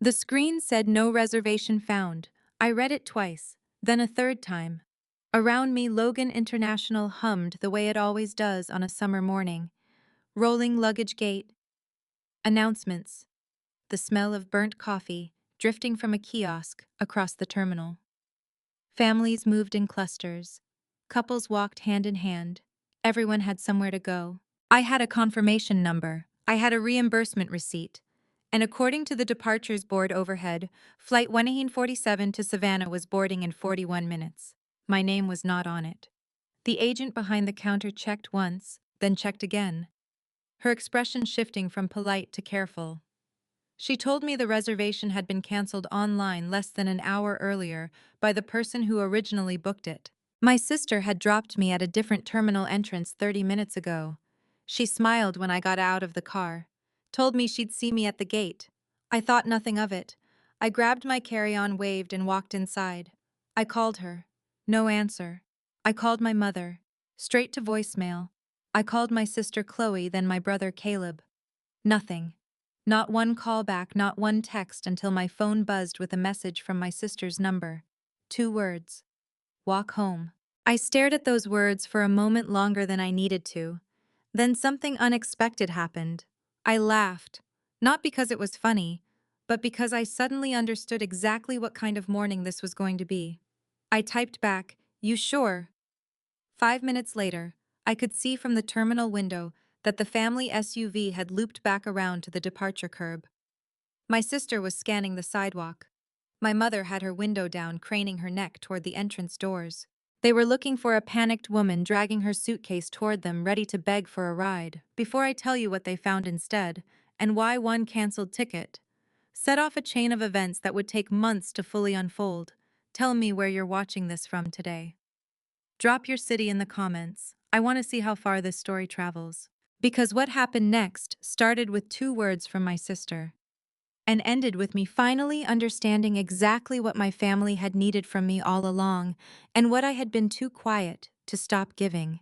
The screen said no reservation found. I read it twice, then a third time. Around me, Logan International hummed the way it always does on a summer morning. Rolling luggage gate. Announcements. The smell of burnt coffee drifting from a kiosk across the terminal. Families moved in clusters. Couples walked hand in hand. Everyone had somewhere to go. I had a confirmation number. I had a reimbursement receipt. And according to the departures board overhead, Flight 1847 to Savannah was boarding in 41 minutes. My name was not on it. The agent behind the counter checked once, then checked again, her expression shifting from polite to careful. She told me the reservation had been canceled online less than an hour earlier by the person who originally booked it. My sister had dropped me at a different terminal entrance 30 minutes ago. She smiled when I got out of the car, told me she'd see me at the gate. I thought nothing of it. I grabbed my carry-on, waved, and walked inside. I called her. No answer. I called my mother. Straight to voicemail. I called my sister Chloe, then my brother Caleb. Nothing. Not one call back, not one text until my phone buzzed with a message from my sister's number. 2 words. Walk home. I stared at those words for a moment longer than I needed to. Then something unexpected happened. I laughed. Not because it was funny, but because I suddenly understood exactly what kind of morning this was going to be. I typed back, "You sure?" 5 minutes later, I could see from the terminal window that the family SUV had looped back around to the departure curb. My sister was scanning the sidewalk. My mother had her window down, craning her neck toward the entrance doors. They were looking for a panicked woman dragging her suitcase toward them, ready to beg for a ride. Before I tell you what they found instead, and why one canceled ticket, set off a chain of events that would take months to fully unfold, tell me where you're watching this from today. Drop your city in the comments. I want to see how far this story travels. Because what happened next started with 2 words from my sister and ended with me finally understanding exactly what my family had needed from me all along and what I had been too quiet to stop giving.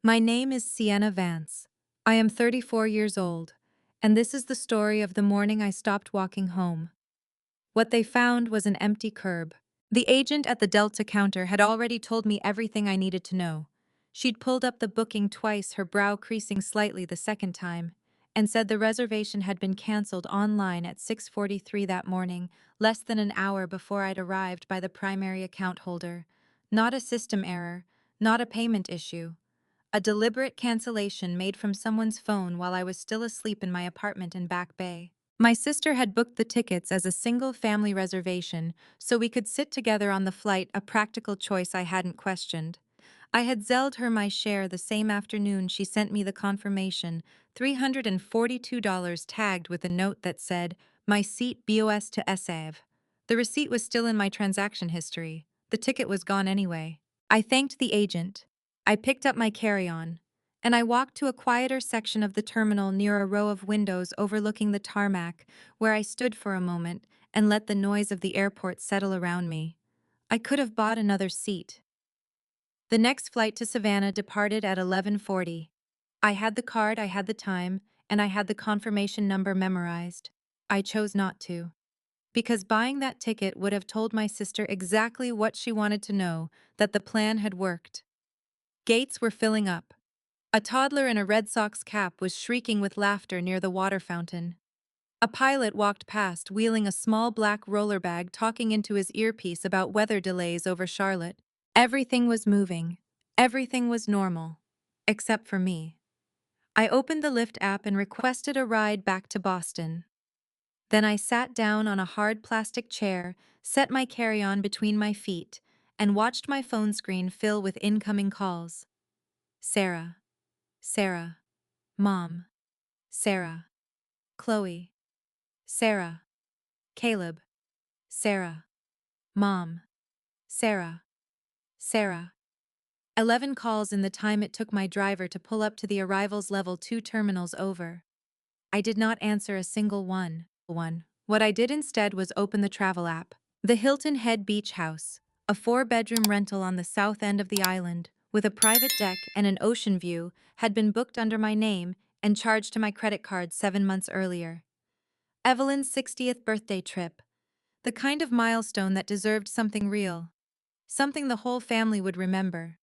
My name is Sienna Vance. I am 34 years old, and this is the story of the morning I stopped walking home. What they found was an empty curb. The agent at the Delta counter had already told me everything I needed to know. She'd pulled up the booking twice, her brow creasing slightly the second time, and said the reservation had been canceled online at 6:43 that morning, less than an hour before I'd arrived, by the primary account holder. Not a system error, not a payment issue. A deliberate cancellation made from someone's phone while I was still asleep in my apartment in Back Bay. My sister had booked the tickets as a single-family reservation so we could sit together on the flight, a practical choice I hadn't questioned. I had Zelled her my share the same afternoon she sent me the confirmation, $342 tagged with a note that said, "My seat BOS to SAV." The receipt was still in my transaction history. The ticket was gone anyway. I thanked the agent. I picked up my carry-on, and I walked to a quieter section of the terminal near a row of windows overlooking the tarmac, where I stood for a moment and let the noise of the airport settle around me. I could have bought another seat. The next flight to Savannah departed at 11:40. I had the card, I had the time, and I had the confirmation number memorized. I chose not to, because buying that ticket would have told my sister exactly what she wanted to know, that the plan had worked. Gates were filling up. A toddler in a Red Sox cap was shrieking with laughter near the water fountain. A pilot walked past, wheeling a small black roller bag, talking into his earpiece about weather delays over Charlotte. Everything was moving. Everything was normal. Except for me. I opened the Lyft app and requested a ride back to Boston. Then I sat down on a hard plastic chair, set my carry-on between my feet, and watched my phone screen fill with incoming calls. Sarah. Sarah. Mom. Sarah. Chloe. Sarah. Caleb. Sarah. Mom. Sarah. Sarah. 11 calls in the time it took my driver to pull up to the arrivals level 2 terminals over. I did not answer a single one. What I did instead was open the travel app. The Hilton Head Beach House, a 4-bedroom rental on the south end of the island, with a private deck and an ocean view, had been booked under my name and charged to my credit card 7 months earlier. Evelyn's 60th birthday trip. The kind of milestone that deserved something real. Something the whole family would remember.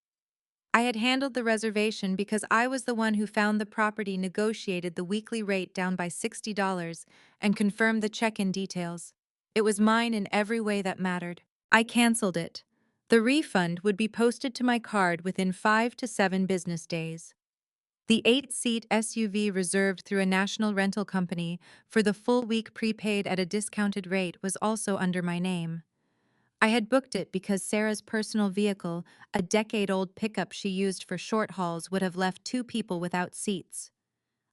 I had handled the reservation because I was the one who found the property, negotiated the weekly rate down by $60, and confirmed the check-in details. It was mine in every way that mattered. I canceled it. The refund would be posted to my card within 5 to 7 business days. The 8-seat SUV reserved through a national rental company for the full week prepaid at a discounted rate was also under my name. I had booked it because Sarah's personal vehicle, a decade-old pickup she used for short hauls, would have left 2 people without seats.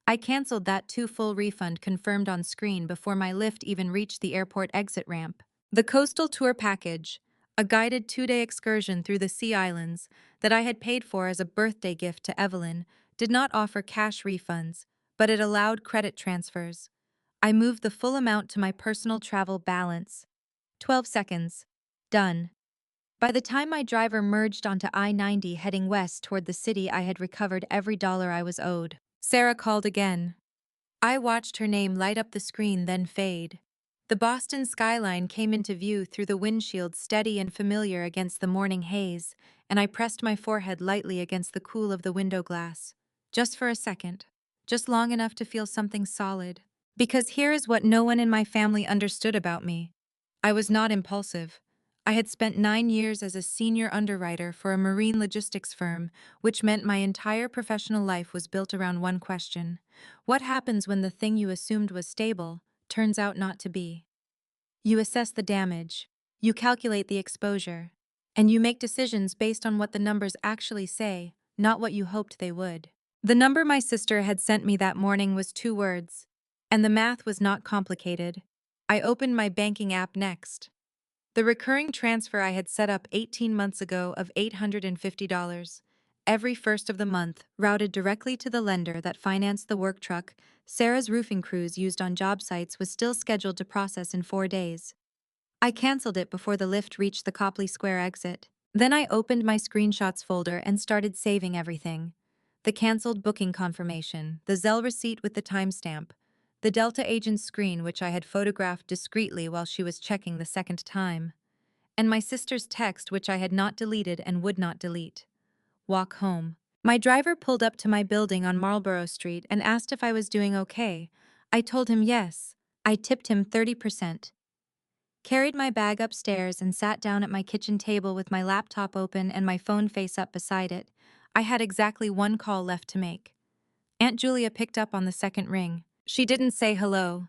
I canceled that full refund confirmed on screen before my lift even reached the airport exit ramp. The coastal tour package, a guided 2-day excursion through the Sea Islands that I had paid for as a birthday gift to Evelyn, did not offer cash refunds, but it allowed credit transfers. I moved the full amount to my personal travel balance. 12 seconds. Done. By the time my driver merged onto I-90 heading west toward the city, I had recovered every dollar I was owed. Sarah called again. I watched her name light up the screen, then fade. The Boston skyline came into view through the windshield, steady and familiar against the morning haze, and I pressed my forehead lightly against the cool of the window glass. Just for a second. Just long enough to feel something solid. Because here is what no one in my family understood about me. I was not impulsive. I had spent 9 years as a senior underwriter for a marine logistics firm, which meant my entire professional life was built around one question. What happens when the thing you assumed was stable turns out not to be? You assess the damage, you calculate the exposure, and you make decisions based on what the numbers actually say, not what you hoped they would. The number my sister had sent me that morning was 2 words, and the math was not complicated. I opened my banking app next. The recurring transfer I had set up 18 months ago of $850, every first of the month, routed directly to the lender that financed the work truck Sarah's roofing crews used on job sites, was still scheduled to process in 4 days. I canceled it before the lift reached the Copley Square exit. Then I opened my screenshots folder and started saving everything. The canceled booking confirmation, the Zelle receipt with the timestamp, the Delta agent's screen which I had photographed discreetly while she was checking the second time, and my sister's text which I had not deleted and would not delete. Walk home. My driver pulled up to my building on Marlborough Street and asked if I was doing okay. I told him yes. I tipped him 30%. Carried my bag upstairs and sat down at my kitchen table with my laptop open and my phone face up beside it. I had exactly one call left to make. Aunt Julia picked up on the second ring. She didn't say hello.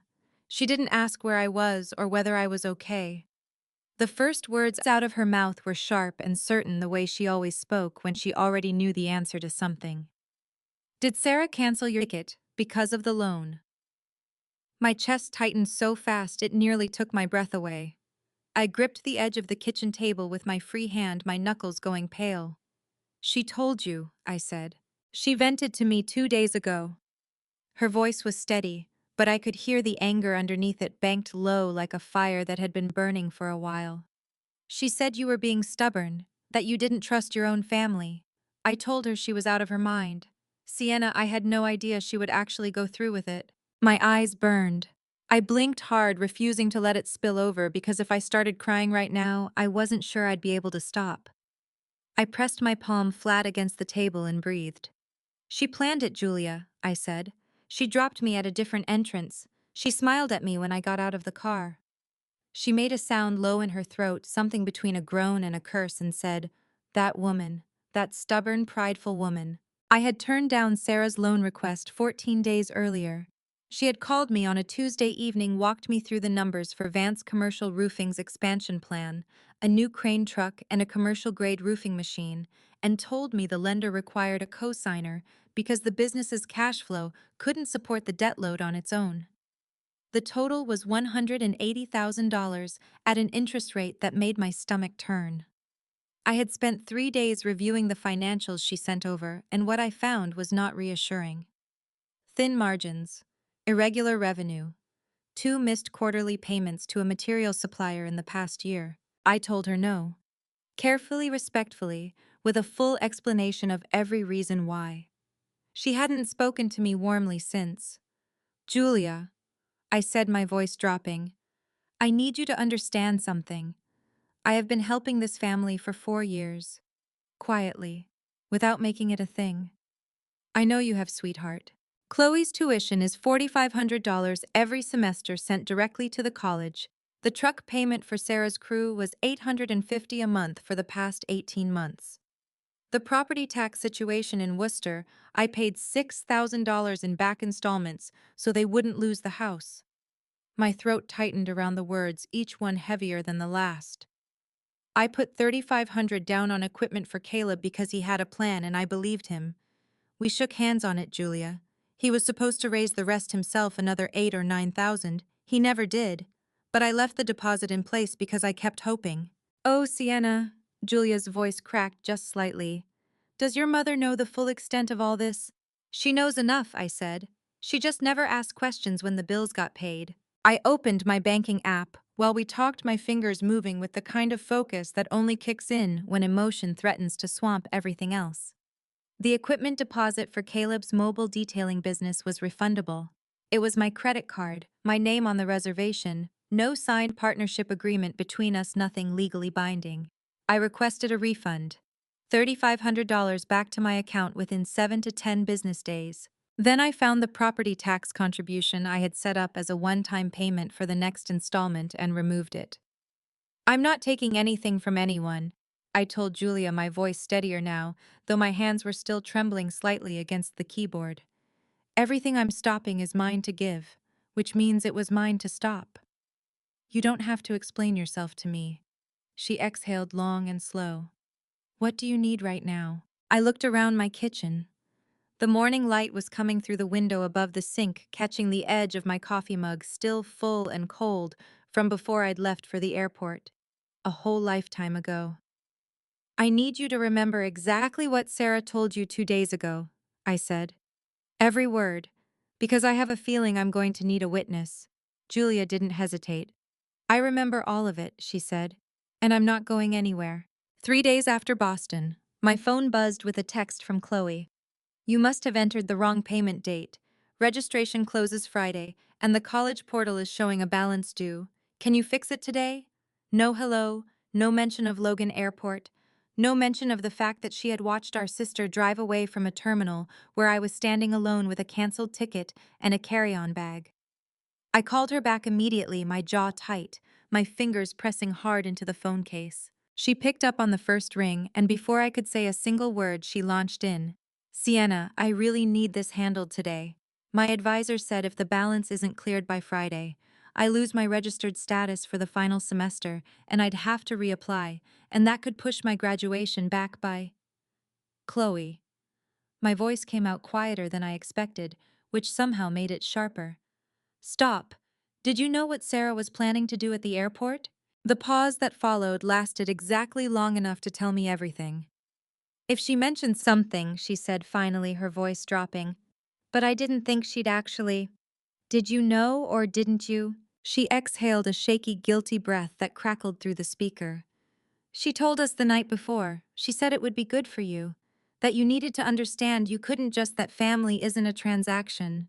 She didn't ask where I was or whether I was okay. The first words out of her mouth were sharp and certain, the way she always spoke when she already knew the answer to something. Did Sarah cancel your ticket because of the loan? My chest tightened so fast it nearly took my breath away. I gripped the edge of the kitchen table with my free hand, my knuckles going pale. She told you, I said. She vented to me 2 days ago. Her voice was steady, but I could hear the anger underneath it, banked low like a fire that had been burning for a while. She said you were being stubborn, that you didn't trust your own family. I told her she was out of her mind. Sienna, I had no idea she would actually go through with it. My eyes burned. I blinked hard, refusing to let it spill over, because if I started crying right now, I wasn't sure I'd be able to stop. I pressed my palm flat against the table and breathed. She planned it, Julia, I said. She dropped me at a different entrance. She smiled at me when I got out of the car. She made a sound low in her throat, something between a groan and a curse, and said, "That woman, that stubborn, prideful woman." I had turned down Sarah's loan request 14 days earlier. She had called me on a Tuesday evening, walked me through the numbers for Vance Commercial Roofing's expansion plan, a new crane truck and a commercial-grade roofing machine, and told me the lender required a co-signer because the business's cash flow couldn't support the debt load on its own. The total was $180,000 at an interest rate that made my stomach turn. I had spent 3 days reviewing the financials she sent over, and what I found was not reassuring. Thin margins, irregular revenue, 2 missed quarterly payments to a material supplier in the past year. I told her no. Carefully, respectfully, with a full explanation of every reason why. She hadn't spoken to me warmly since. Julia, I said, my voice dropping. I need you to understand something. I have been helping this family for 4 years. Quietly. Without making it a thing. I know you have, sweetheart. Chloe's tuition is $4,500 every semester sent directly to the college. The truck payment for Sarah's crew was $850 a month for the past 18 months. The property tax situation in Worcester, I paid $6,000 in back installments so they wouldn't lose the house. My throat tightened around the words, each one heavier than the last. I put $3,500 down on equipment for Caleb because he had a plan and I believed him. We shook hands on it, Julia. He was supposed to raise the rest himself, another 8 or 9,000. He never did. But I left the deposit in place because I kept hoping. Oh, Sienna, Julia's voice cracked just slightly. Does your mother know the full extent of all this? She knows enough, I said. She just never asked questions when the bills got paid. I opened my banking app while we talked, my fingers moving with the kind of focus that only kicks in when emotion threatens to swamp everything else. The equipment deposit for Caleb's mobile detailing business was refundable. It was my credit card, my name on the reservation, no signed partnership agreement between us, nothing legally binding. I requested a refund. $3,500 back to my account within 7 to 10 business days. Then I found the property tax contribution I had set up as a one-time payment for the next installment and removed it. I'm not taking anything from anyone, I told Julia, my voice steadier now, though my hands were still trembling slightly against the keyboard. Everything I'm stopping is mine to give, which means it was mine to stop. You don't have to explain yourself to me. She exhaled long and slow. What do you need right now? I looked around my kitchen. The morning light was coming through the window above the sink, catching the edge of my coffee mug, still full and cold from before I'd left for the airport. A whole lifetime ago. I need you to remember exactly what Sarah told you 2 days ago, I said. Every word, because I have a feeling I'm going to need a witness. Julia didn't hesitate. I remember all of it, she said, and I'm not going anywhere. 3 days after Boston, my phone buzzed with a text from Chloe. You must have entered the wrong payment date. Registration closes Friday, and the college portal is showing a balance due. Can you fix it today? No hello, no mention of Logan Airport, no mention of the fact that she had watched our sister drive away from a terminal where I was standing alone with a canceled ticket and a carry-on bag. I called her back immediately, my jaw tight, my fingers pressing hard into the phone case. She picked up on the first ring, and before I could say a single word, she launched in. Sienna, I really need this handled today. My advisor said if the balance isn't cleared by Friday, I lose my registered status for the final semester, and I'd have to reapply, and that could push my graduation back by... Chloe. My voice came out quieter than I expected, which somehow made it sharper. Stop. Did you know what Sarah was planning to do at the airport? The pause that followed lasted exactly long enough to tell me everything. If she mentioned something, she said finally, her voice dropping. But I didn't think she'd actually. Did you know or didn't you? She exhaled a shaky, guilty breath that crackled through the speaker. She told us the night before. She said it would be good for you. That you needed to understand you couldn't just, that family isn't a transaction.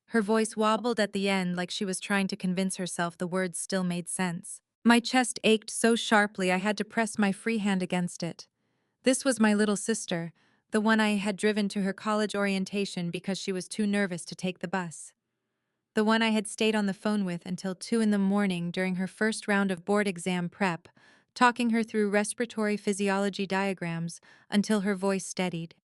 Her voice wobbled at the end like she was trying to convince herself the words still made sense. My chest ached so sharply I had to press my free hand against it. This was my little sister, the one I had driven to her college orientation because she was too nervous to take the bus. The one I had stayed on the phone with until 2 in the morning during her first round of board exam prep, talking her through respiratory physiology diagrams until her voice steadied.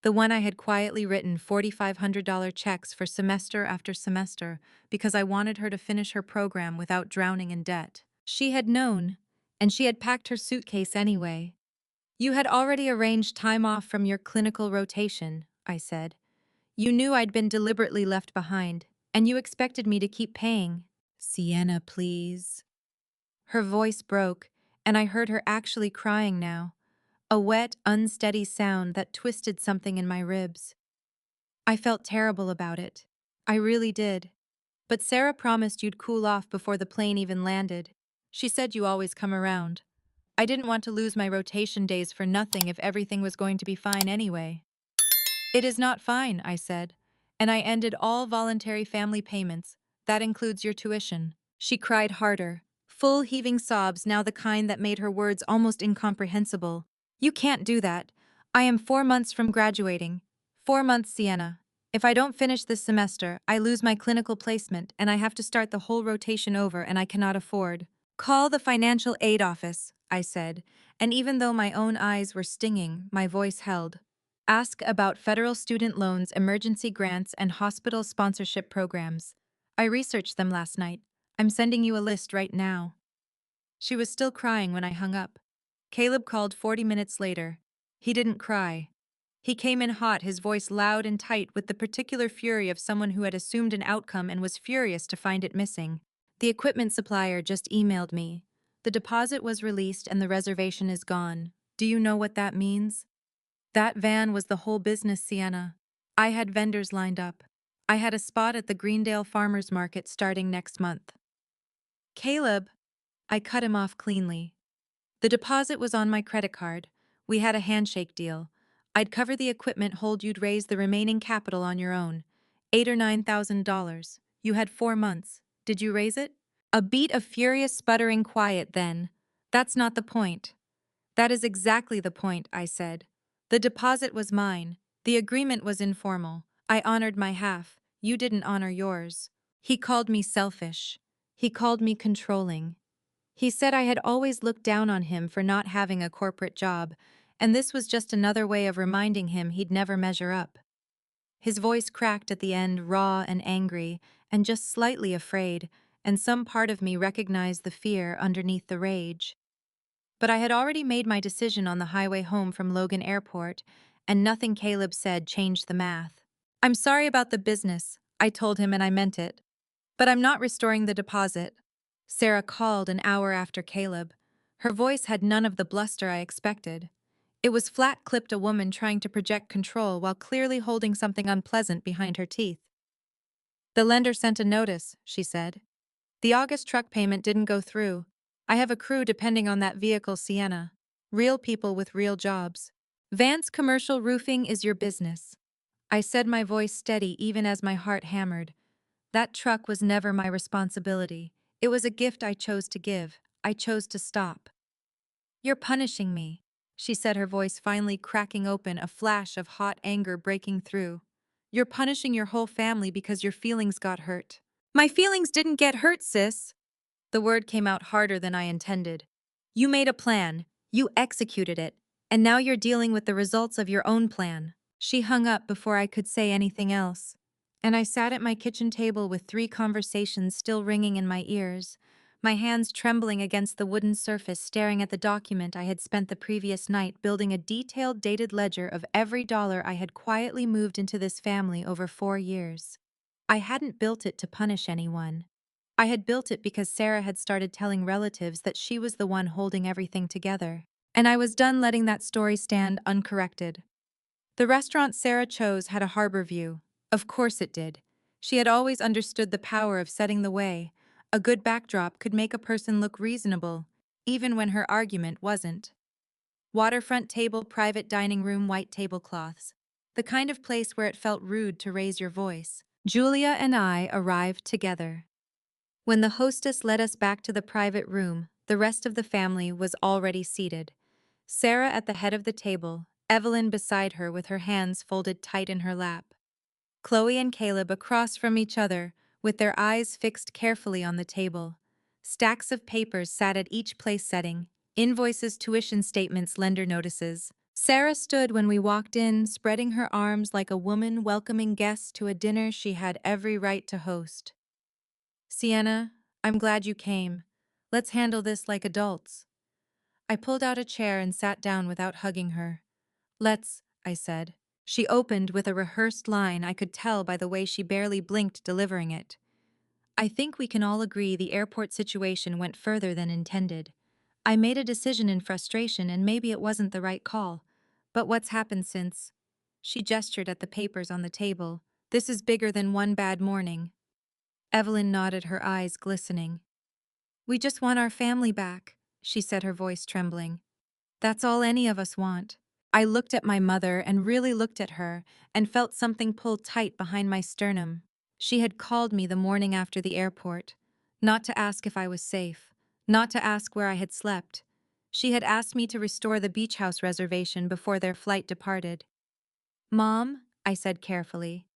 The one I had quietly written $4,500 checks for semester after semester because I wanted her to finish her program without drowning in debt. She had known, and she had packed her suitcase anyway. You had already arranged time off from your clinical rotation, I said. You knew I'd been deliberately left behind, and you expected me to keep paying. Sienna, please. Her voice broke, and I heard her actually crying now. A wet, unsteady sound that twisted something in my ribs. I felt terrible about it. I really did. But Sarah promised you'd cool off before the plane even landed. She said you always come around. I didn't want to lose my rotation days for nothing if everything was going to be fine anyway. It is not fine, I said, and I ended all voluntary family payments. That includes your tuition. She cried harder, full heaving sobs, now the kind that made her words almost incomprehensible. You can't do that. I am 4 months from graduating. 4 months, Sienna. If I don't finish this semester, I lose my clinical placement and I have to start the whole rotation over, and I cannot afford. Call the financial aid office, I said, and even though my own eyes were stinging, my voice held. Ask about federal student loans, emergency grants, and hospital sponsorship programs. I researched them last night. I'm sending you a list right now. She was still crying when I hung up. Caleb called 40 minutes later. He didn't cry. He came in hot, his voice loud and tight, with the particular fury of someone who had assumed an outcome and was furious to find it missing. The equipment supplier just emailed me. The deposit was released and the reservation is gone. Do you know what that means? That van was the whole business, Sienna. I had vendors lined up. I had a spot at the Greendale Farmers Market starting next month. Caleb, I cut him off cleanly. The deposit was on my credit card. We had a handshake deal. I'd cover the equipment hold, you'd raise the remaining capital on your own. $8,000 or $9,000. You had 4 months. Did you raise it? A beat of furious sputtering quiet then. That's not the point. That is exactly the point, I said. The deposit was mine. The agreement was informal. I honored my half. You didn't honor yours. He called me selfish. He called me controlling. He said I had always looked down on him for not having a corporate job, and this was just another way of reminding him he'd never measure up. His voice cracked at the end, raw and angry, and just slightly afraid, and some part of me recognized the fear underneath the rage. But I had already made my decision on the highway home from Logan Airport, and nothing Caleb said changed the math. I'm sorry about the business, I told him, and I meant it. But I'm not restoring the deposit. Sarah called an hour after Caleb. Her voice had none of the bluster I expected. It was flat-clipped, a woman trying to project control while clearly holding something unpleasant behind her teeth. The lender sent a notice, she said. The August truck payment didn't go through. I have a crew depending on that vehicle, Sienna. Real people with real jobs. Vance Commercial Roofing is your business. I said, my voice steady even as my heart hammered. That truck was never my responsibility. It was a gift I chose to give. I chose to stop. You're punishing me, she said, her voice finally cracking open, a flash of hot anger breaking through. You're punishing your whole family because your feelings got hurt. My feelings didn't get hurt, sis. The word came out harder than I intended. You made a plan, you executed it, and now you're dealing with the results of your own plan. She hung up before I could say anything else, and I sat at my kitchen table with 3 conversations still ringing in my ears, my hands trembling against the wooden surface, staring at the document I had spent the previous night building, a detailed, dated ledger of every dollar I had quietly moved into this family over 4 years. I hadn't built it to punish anyone. I had built it because Sarah had started telling relatives that she was the one holding everything together, and I was done letting that story stand uncorrected. The restaurant Sarah chose had a harbor view. Of course it did. She had always understood the power of setting the way. A good backdrop could make a person look reasonable, even when her argument wasn't. Waterfront table, private dining room, white tablecloths. The kind of place where it felt rude to raise your voice. Julia and I arrived together. When the hostess led us back to the private room, the rest of the family was already seated. Sarah at the head of the table, Evelyn beside her with her hands folded tight in her lap. Chloe and Caleb across from each other, with their eyes fixed carefully on the table. Stacks of papers sat at each place setting: invoices, tuition statements, lender notices. Sarah stood when we walked in, spreading her arms like a woman welcoming guests to a dinner she had every right to host. Sienna, I'm glad you came. Let's handle this like adults. I pulled out a chair and sat down without hugging her. Let's, I said. She opened with a rehearsed line I could tell by the way she barely blinked delivering it. I think we can all agree the airport situation went further than intended. I made a decision in frustration, and maybe it wasn't the right call. But what's happened since? She gestured at the papers on the table. This is bigger than one bad morning. Evelyn nodded, her eyes glistening. We just want our family back, she said, her voice trembling. That's all any of us want. I looked at my mother and really looked at her and felt something pull tight behind my sternum. She had called me the morning after the airport, not to ask if I was safe, not to ask where I had slept. She had asked me to restore the beach house reservation before their flight departed. "Mom," I said carefully,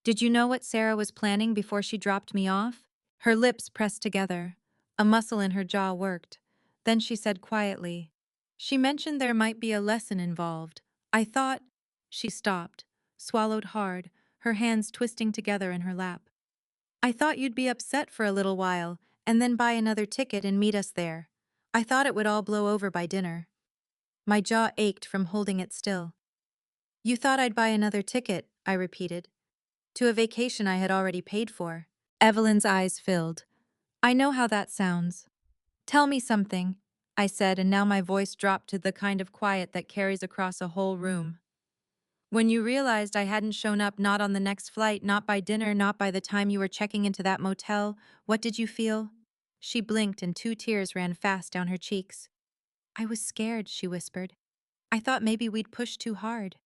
"did you know what Sarah was planning before she dropped me off?" Her lips pressed together. A muscle in her jaw worked. Then she said quietly, "She mentioned there might be a lesson involved. I thought—" She stopped, swallowed hard, her hands twisting together in her lap. "I thought you'd be upset for a little while, and then buy another ticket and meet us there. I thought it would all blow over by dinner." My jaw ached from holding it still. "You thought I'd buy another ticket," I repeated, "to a vacation I had already paid for." Evelyn's eyes filled. "I know how that sounds. Tell me something," I said, and now my voice dropped to the kind of quiet that carries across a whole room. "When you realized I hadn't shown up, not on the next flight, not by dinner, not by the time you were checking into that motel, what did you feel?" She blinked and 2 tears ran fast down her cheeks. "I was scared," she whispered. "I thought maybe we'd pushed too hard.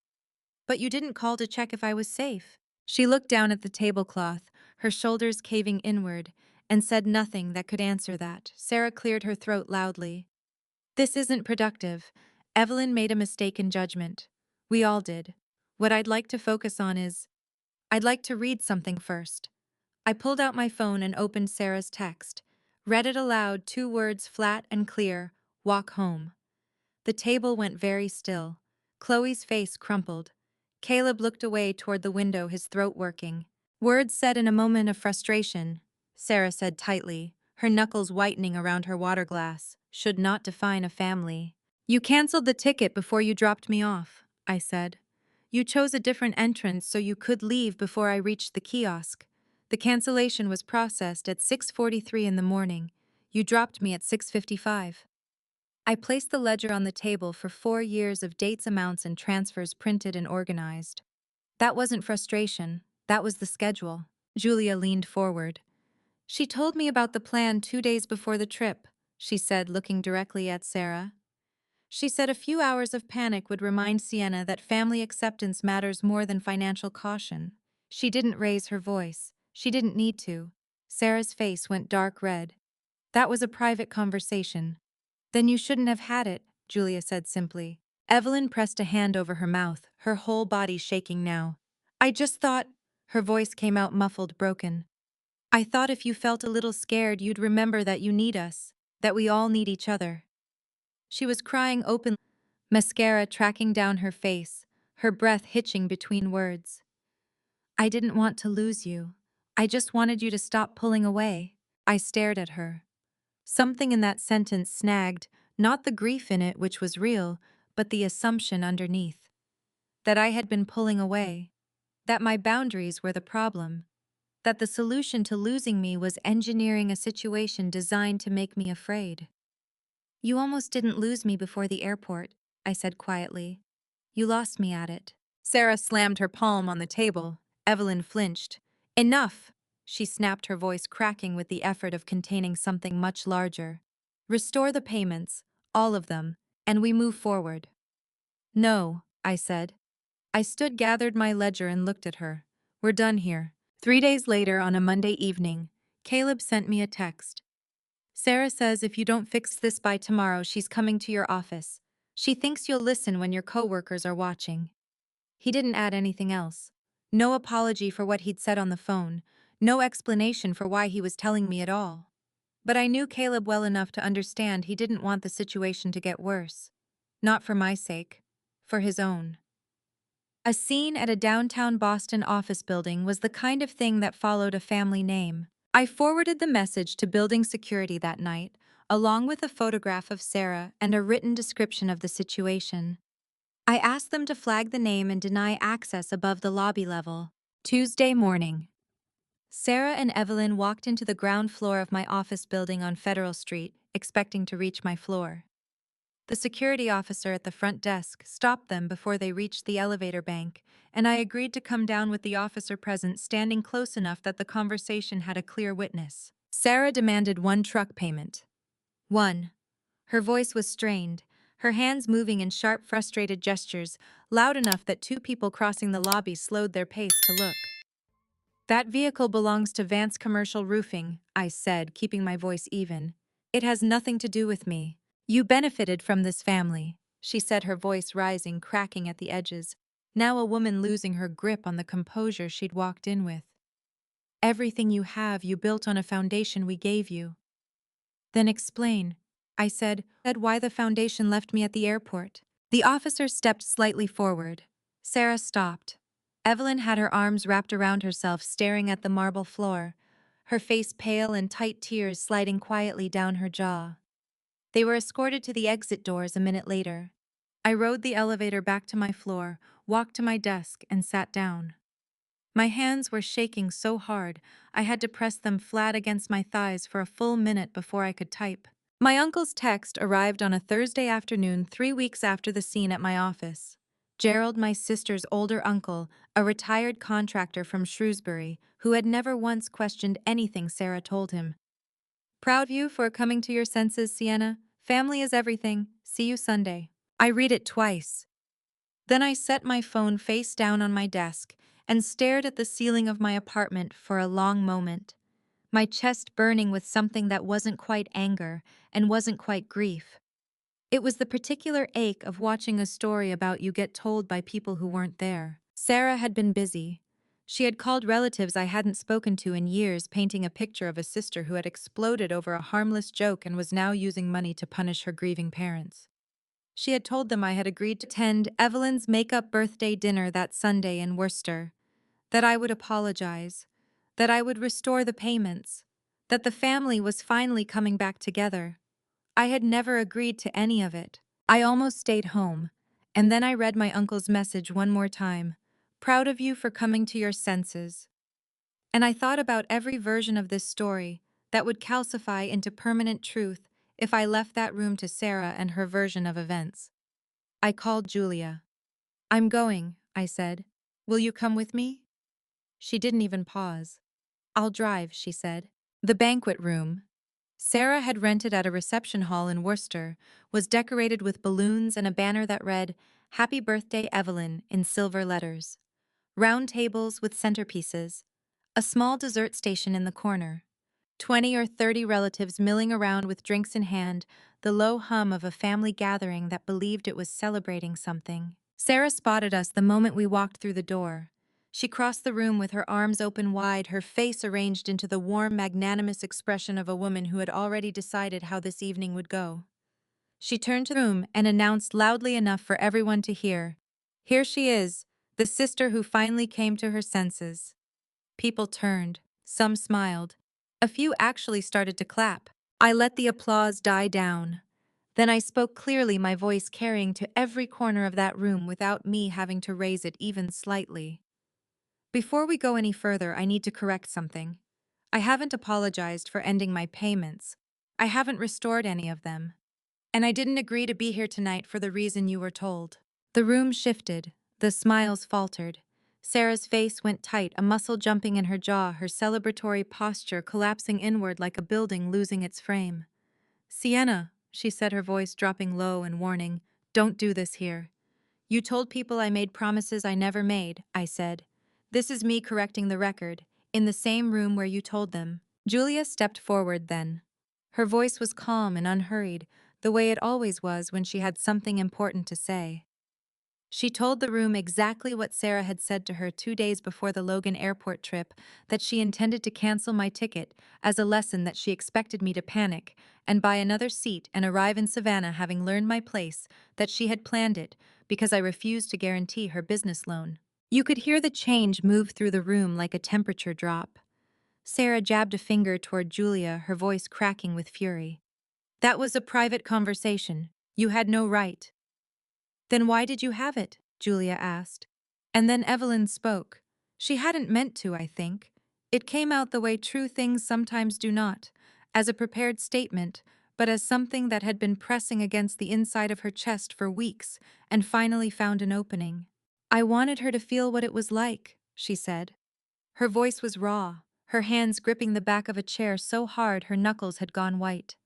But you didn't call to check if I was safe." She looked down at the tablecloth, her shoulders caving inward, and said nothing that could answer that. Sarah cleared her throat loudly. "This isn't productive. Evelyn made a mistake in judgment. We all did. What I'd like to focus on is— I'd like to read something first." I pulled out my phone and opened Sarah's text. Read it aloud, 2 words flat and clear: "Walk home." The table went very still. Chloe's face crumpled. Caleb looked away toward the window, his throat working. "Words said in a moment of frustration," Sarah said tightly, her knuckles whitening around her water glass, "should not define a family." "You canceled the ticket before you dropped me off," I said. "You chose a different entrance so you could leave before I reached the kiosk. The cancellation was processed at 6:43 in the morning. You dropped me at 6:55. I placed the ledger on the table for 4 years of dates, amounts, and transfers printed and organized. "That wasn't frustration. That was the schedule." Julia leaned forward. "She told me about the plan 2 days before the trip," she said, looking directly at Sarah. "She said a few hours of panic would remind Sienna that family acceptance matters more than financial caution." She didn't raise her voice. She didn't need to. Sarah's face went dark red. "That was a private conversation." "Then you shouldn't have had it," Julia said simply. Evelyn pressed a hand over her mouth, her whole body shaking now. "I just thought—" Her voice came out muffled, broken. "I thought if you felt a little scared, you'd remember that you need us, that we all need each other." She was crying openly, mascara tracking down her face, her breath hitching between words. "I didn't want to lose you. I just wanted you to stop pulling away." I stared at her. Something in that sentence snagged, not the grief in it, which was real, but the assumption underneath. That I had been pulling away. That my boundaries were the problem. That the solution to losing me was engineering a situation designed to make me afraid. "You almost didn't lose me before the airport," I said quietly. "You lost me at it." Sarah slammed her palm on the table. Evelyn flinched. "Enough!" She snapped, her voice cracking with the effort of containing something much larger. "Restore the payments, all of them, and we move forward." "No," I said. I stood, gathered my ledger, and looked at her. "We're done here." 3 days later, on a Monday evening, Caleb sent me a text. "Sarah says if you don't fix this by tomorrow, she's coming to your office. She thinks you'll listen when your coworkers are watching." He didn't add anything else. No apology for what he'd said on the phone, no explanation for why he was telling me at all. But I knew Caleb well enough to understand he didn't want the situation to get worse. Not for my sake, for his own. A scene at a downtown Boston office building was the kind of thing that followed a family name. I forwarded the message to building security that night, along with a photograph of Sarah and a written description of the situation. I asked them to flag the name and deny access above the lobby level. Tuesday morning. Sarah and Evelyn walked into the ground floor of my office building on Federal Street, expecting to reach my floor. The security officer at the front desk stopped them before they reached the elevator bank, and I agreed to come down with the officer present standing close enough that the conversation had a clear witness. Sarah demanded one truck payment. One. Her voice was strained, her hands moving in sharp, frustrated gestures, loud enough that 2 people crossing the lobby slowed their pace to look. That vehicle belongs to Vance Commercial Roofing, I said, keeping my voice even. It has nothing to do with me. You benefited from this family, she said, her voice rising, cracking at the edges, now a woman losing her grip on the composure she'd walked in with. Everything you have, you built on a foundation we gave you. Then explain, I said, why the foundation left me at the airport. The officer stepped slightly forward. Sarah stopped. Evelyn had her arms wrapped around herself, staring at the marble floor, her face pale and tight tears sliding quietly down her jaw. They were escorted to the exit doors a minute later. I rode the elevator back to my floor, walked to my desk, and sat down. My hands were shaking so hard, I had to press them flat against my thighs for a full minute before I could type. My uncle's text arrived on a Thursday afternoon 3 weeks after the scene at my office. Gerald, my sister's older uncle, a retired contractor from Shrewsbury, who had never once questioned anything Sarah told him. Proud of you for coming to your senses, Sienna. Family is everything. See you Sunday. I read it twice. Then I set my phone face down on my desk and stared at the ceiling of my apartment for a long moment, my chest burning with something that wasn't quite anger and wasn't quite grief. It was the particular ache of watching a story about you get told by people who weren't there. Sarah had been busy. She had called relatives I hadn't spoken to in years, painting a picture of a sister who had exploded over a harmless joke and was now using money to punish her grieving parents. She had told them I had agreed to attend Evelyn's make-up birthday dinner that Sunday in Worcester, that I would apologize, that I would restore the payments, that the family was finally coming back together. I had never agreed to any of it. I almost stayed home, and then I read my uncle's message one more time. Proud of you for coming to your senses. And I thought about every version of this story that would calcify into permanent truth if I left that room to Sarah and her version of events. I called Julia. I'm going, I said. Will you come with me? She didn't even pause. I'll drive, she said. The banquet room, Sarah had rented at a reception hall in Worcester, was decorated with balloons and a banner that read, Happy Birthday, Evelyn, in silver letters. Round tables with centerpieces. A small dessert station in the corner. 20 or 30 relatives milling around with drinks in hand, the low hum of a family gathering that believed it was celebrating something. Sarah spotted us the moment we walked through the door. She crossed the room with her arms open wide, her face arranged into the warm, magnanimous expression of a woman who had already decided how this evening would go. She turned to the room and announced loudly enough for everyone to hear, Here she is, the sister who finally came to her senses. People turned. Some smiled. A few actually started to clap. I let the applause die down. Then I spoke clearly, my voice carrying to every corner of that room without me having to raise it even slightly. Before we go any further, I need to correct something. I haven't apologized for ending my payments. I haven't restored any of them. And I didn't agree to be here tonight for the reason you were told. The room shifted. The smiles faltered. Sarah's face went tight, a muscle jumping in her jaw, her celebratory posture collapsing inward like a building losing its frame. Sienna, she said, her voice dropping low and warning, don't do this here. You told people I made promises I never made, I said. This is me correcting the record, in the same room where you told them. Julia stepped forward then. Her voice was calm and unhurried, the way it always was when she had something important to say. She told the room exactly what Sarah had said to her 2 days before the Logan airport trip, that she intended to cancel my ticket as a lesson, that she expected me to panic and buy another seat and arrive in Savannah having learned my place, that she had planned it because I refused to guarantee her business loan. You could hear the change move through the room like a temperature drop. Sarah jabbed a finger toward Julia, her voice cracking with fury. That was a private conversation. You had no right. Then why did you have it? Julia asked. And then Evelyn spoke. She hadn't meant to, I think. It came out the way true things sometimes do not, as a prepared statement, but as something that had been pressing against the inside of her chest for weeks and finally found an opening. I wanted her to feel what it was like, she said. Her voice was raw, her hands gripping the back of a chair so hard her knuckles had gone white.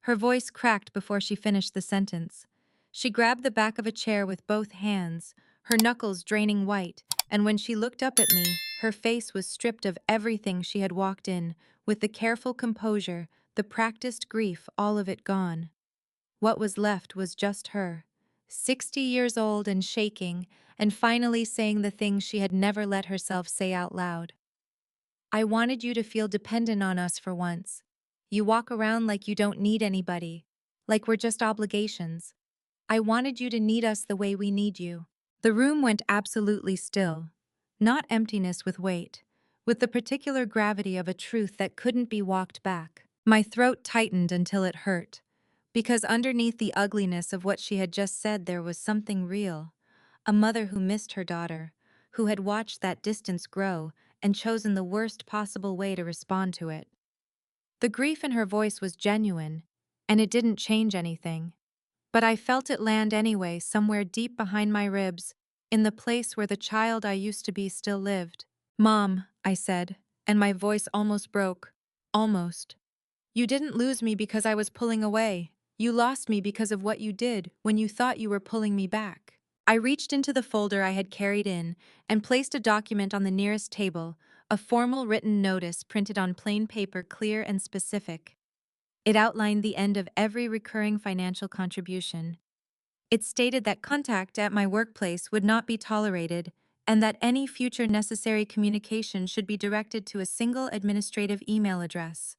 Her voice cracked before she finished the sentence. She grabbed the back of a chair with both hands, her knuckles draining white, and when she looked up at me, Her face was stripped of everything she had walked in, with the careful composure, the practiced grief, all of it gone. What was left was just her, 60 years old and shaking, and finally saying the things she had never let herself say out loud. I wanted you to feel dependent on us for once. You walk around like you don't need anybody, like we're just obligations. I wanted you to need us the way we need you. The room went absolutely still. Not emptiness with weight, with the particular gravity of a truth that couldn't be walked back. My throat tightened until it hurt, because underneath the ugliness of what she had just said there was something real. A mother who missed her daughter, who had watched that distance grow and chosen the worst possible way to respond to it. The grief in her voice was genuine, and it didn't change anything. But I felt it land anyway, somewhere deep behind my ribs, in the place where the child I used to be still lived. Mom, I said, and my voice almost broke. Almost. You didn't lose me because I was pulling away. You lost me because of what you did when you thought you were pulling me back. I reached into the folder I had carried in and placed a document on the nearest table, a formal written notice printed on plain paper, clear and specific. It outlined the end of every recurring financial contribution. It stated that contact at my workplace would not be tolerated and that any future necessary communication should be directed to a single administrative email address.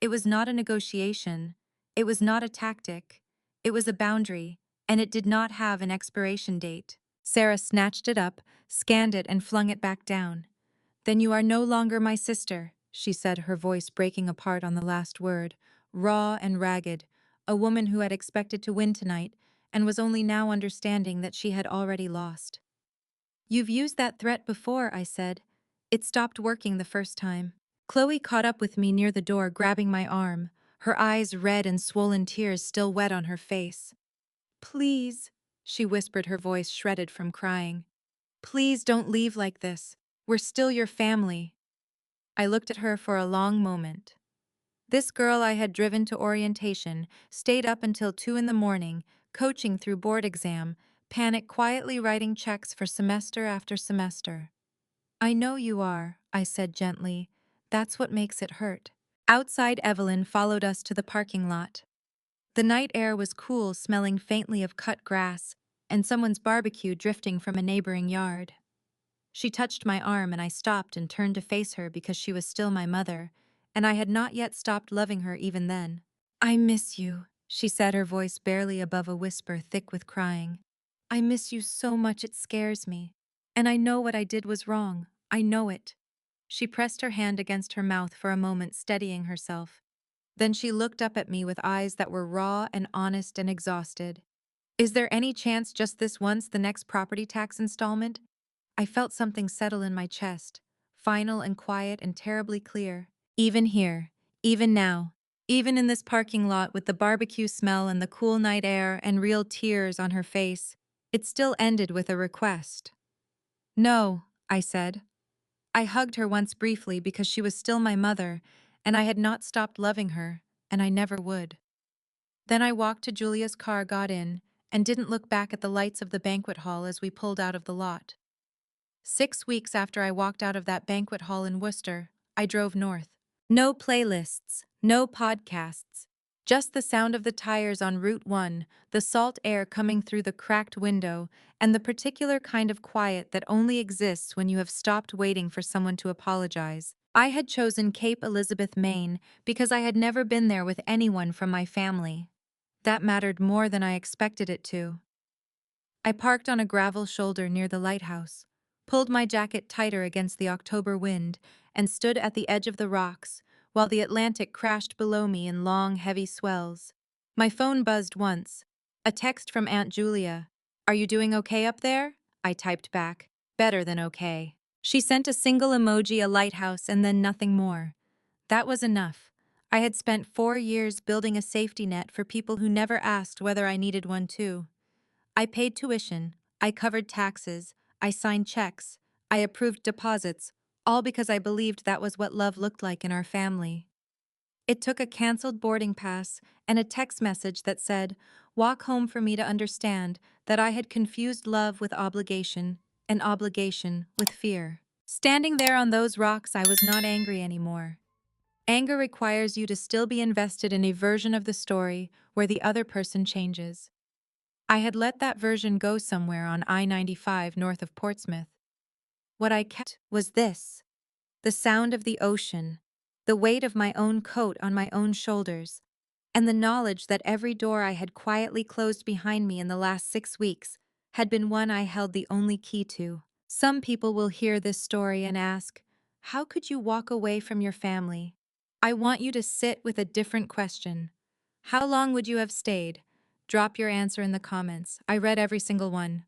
It was not a negotiation. It was not a tactic. It was a boundary, and it did not have an expiration date. Sarah snatched it up, scanned it, and flung it back down. Then you are no longer my sister, she said, her voice breaking apart on the last word, raw and ragged, a woman who had expected to win tonight and was only now understanding that she had already lost. You've used that threat before, I said. It stopped working the first time. Chloe caught up with me near the door, grabbing my arm, her eyes red and swollen, tears still wet on her face. Please, she whispered, her voice shredded from crying. Please don't leave like this. We're still your family. I looked at her for a long moment. This girl I had driven to orientation, stayed up until 2 in the morning, coaching through board exam, panic quietly writing checks for semester after semester. I know you are, I said gently. That's what makes it hurt. Outside, Evelyn followed us to the parking lot. The night air was cool, smelling faintly of cut grass, and someone's barbecue drifting from a neighboring yard. She touched my arm and I stopped and turned to face her because she was still my mother, and I had not yet stopped loving her even then. I miss you, she said, her voice barely above a whisper, thick with crying. I miss you so much it scares me. And I know what I did was wrong. I know it. She pressed her hand against her mouth for a moment, steadying herself. Then she looked up at me with eyes that were raw and honest and exhausted. Is there any chance just this once, the next property tax installment? I felt something settle in my chest, final and quiet and terribly clear. Even here, even now, even in this parking lot with the barbecue smell and the cool night air and real tears on her face, it still ended with a request. No, I said. I hugged her once briefly because she was still my mother, and I had not stopped loving her, and I never would. Then I walked to Julia's car, got in, and didn't look back at the lights of the banquet hall as we pulled out of the lot. 6 weeks after I walked out of that banquet hall in Worcester, I drove north. No playlists, no podcasts, just the sound of the tires on Route 1, the salt air coming through the cracked window, and the particular kind of quiet that only exists when you have stopped waiting for someone to apologize. I had chosen Cape Elizabeth, Maine, because I had never been there with anyone from my family. That mattered more than I expected it to. I parked on a gravel shoulder near the lighthouse, pulled my jacket tighter against the October wind, and stood at the edge of the rocks, while the Atlantic crashed below me in long, heavy swells. My phone buzzed once. A text from Aunt Julia. Are you doing okay up there? I typed back. Better than okay. She sent a single emoji, a lighthouse, and then nothing more. That was enough. I had spent 4 years building a safety net for people who never asked whether I needed one too. I paid tuition, I covered taxes, I signed checks, I approved deposits, all because I believed that was what love looked like in our family. It took a canceled boarding pass and a text message that said, "Walk home," for me to understand that I had confused love with obligation and obligation with fear. Standing there on those rocks, I was not angry anymore. Anger requires you to still be invested in a version of the story where the other person changes. I had let that version go somewhere on I-95 north of Portsmouth. What I kept was this: the sound of the ocean, the weight of my own coat on my own shoulders, and the knowledge that every door I had quietly closed behind me in the last 6 weeks had been one I held the only key to. Some people will hear this story and ask, how could you walk away from your family? I want you to sit with a different question. How long would you have stayed? Drop your answer in the comments. I read every single one.